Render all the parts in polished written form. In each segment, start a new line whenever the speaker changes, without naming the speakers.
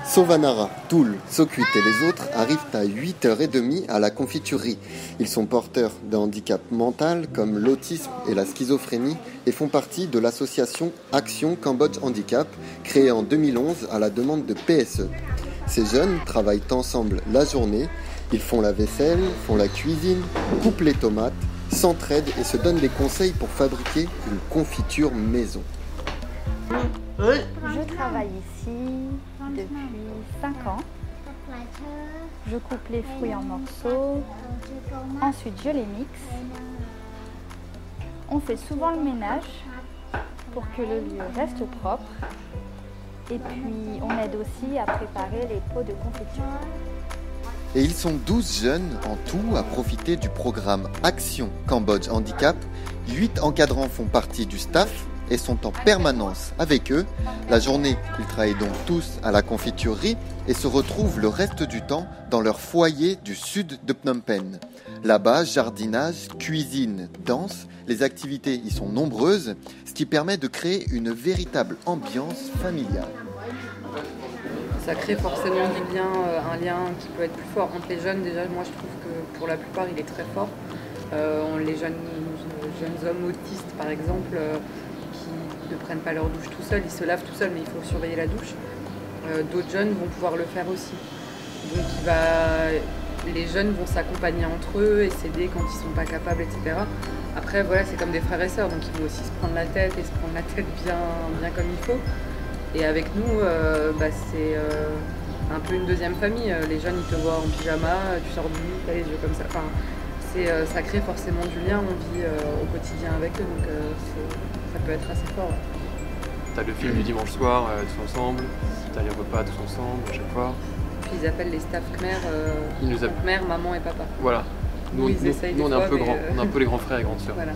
Sovanara, Toul, Sokut et les autres arrivent à 8h30 à la confiturerie. Ils sont porteurs de handicap mental comme l'autisme et la schizophrénie et font partie de l'association Action Cambodge Handicap, créée en 2011 à la demande de PSE. Ces jeunes travaillent ensemble la journée, ils font la vaisselle, font la cuisine, coupent les tomates, s'entraident et se donnent des conseils pour fabriquer une confiture maison.
Je travaille ici depuis 5 ans. Je coupe les fruits en morceaux. Ensuite, je les mixe. On fait souvent le ménage pour que le lieu reste propre. Et puis, on aide aussi à préparer les pots de confiture.
Et ils sont 12 jeunes en tout à profiter du programme Action Cambodge Handicap. 8 encadrants font partie du staff et sont en permanence avec eux. La journée, ils travaillent donc tous à la confiturerie et se retrouvent le reste du temps dans leur foyer du sud de Phnom Penh. Là-bas, jardinage, cuisine, danse, les activités y sont nombreuses, ce qui permet de créer une véritable ambiance familiale.
Ça crée forcément du lien, un lien qui peut être plus fort entre les jeunes. Déjà, moi je trouve que pour la plupart il est très fort. Les jeunes hommes autistes par exemple, qui ne prennent pas leur douche tout seuls, ils se lavent tout seuls mais il faut surveiller la douche. D'autres jeunes vont pouvoir le faire aussi. Donc les jeunes vont s'accompagner entre eux et s'aider quand ils ne sont pas capables, etc. Après voilà, c'est comme des frères et sœurs, donc ils vont aussi se prendre la tête et se prendre la tête bien comme il faut. Et avec nous, c'est un peu une deuxième famille. Les jeunes, ils te voient en pyjama, tu sors du lit, tu as les yeux comme ça. Enfin, ça crée forcément du lien, on vit au quotidien avec eux, donc ça peut être assez fort. Ouais.
T'as le film du dimanche soir, tous ensemble, t'as les repas tous ensemble à chaque fois.
Puis ils appellent les staff Khmer, Khmer, maman et papa.
Voilà, nous on est un peu grands, on est un peu les grands frères et grandes sœurs.
Voilà.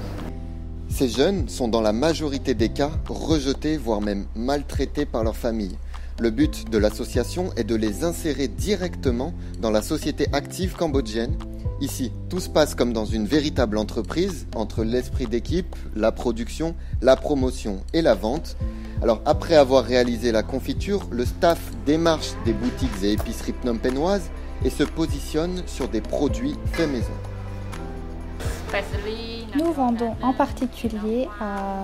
Ces jeunes sont dans la majorité des cas rejetés, voire même maltraités par leur famille. Le but de l'association est de les insérer directement dans la société active cambodgienne. Ici, tout se passe comme dans une véritable entreprise, entre l'esprit d'équipe, la production, la promotion et la vente. Alors après avoir réalisé la confiture, le staff démarche des boutiques et épiceries phnom-pénoises et se positionne sur des produits faits maison.
Nous vendons en particulier à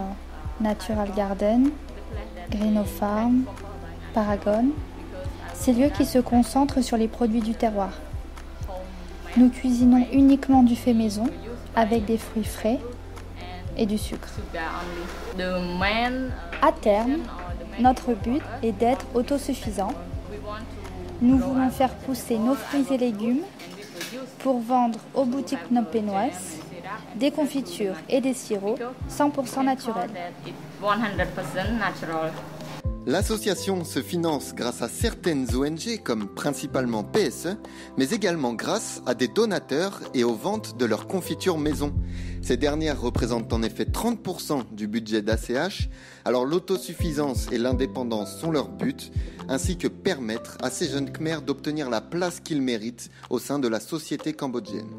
Natural Garden, Green Farm, Paragon, ces lieux qui se concentrent sur les produits du terroir. Nous cuisinons uniquement du fait maison avec des fruits frais et du sucre. À terme, notre but est d'être autosuffisant. Nous voulons faire pousser nos fruits et légumes pour vendre aux boutiques phnom-pénoises des confitures et des sirops 100% naturels.
L'association se finance grâce à certaines ONG comme principalement PSE, mais également grâce à des donateurs et aux ventes de leurs confitures maison. Ces dernières représentent en effet 30% du budget d'ACH, alors l'autosuffisance et l'indépendance sont leur but, ainsi que permettre à ces jeunes Khmers d'obtenir la place qu'ils méritent au sein de la société cambodgienne.